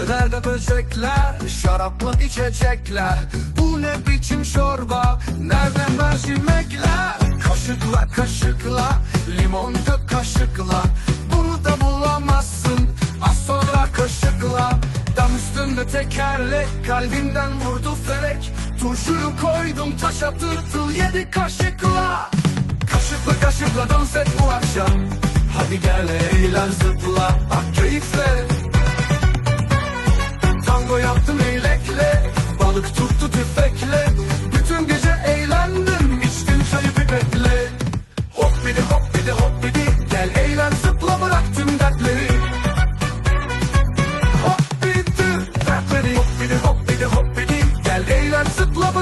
Nerede böcekler, şaraplı içecekler. Bu ne biçim çorba, nerede mercimekler? Kaşıkla kaşıkla, limon dök kaşıkla. Bunu da bulamazsın, az sonra kaşıkla. Dam üstünde tekerlek, kalbimden vurdu felek. Turşuyu koydum taşa tırtıl yedi kaşıkla. Kaşıkla kaşıkla dans et bu akşam. Hadi gel eğlen zıpla, bak keyifle. Tango yaptım eylekle, balık tuttu tüfekle. Bütün gece eğlendim, içtim çayı pipetle. Hoppidi hoppidi hoppidi, gel eğlen zıpla bırak tüm dertleri. Hoppidi dertleri, hoppidi hoppidi hoppidi, gel eğlen zıpla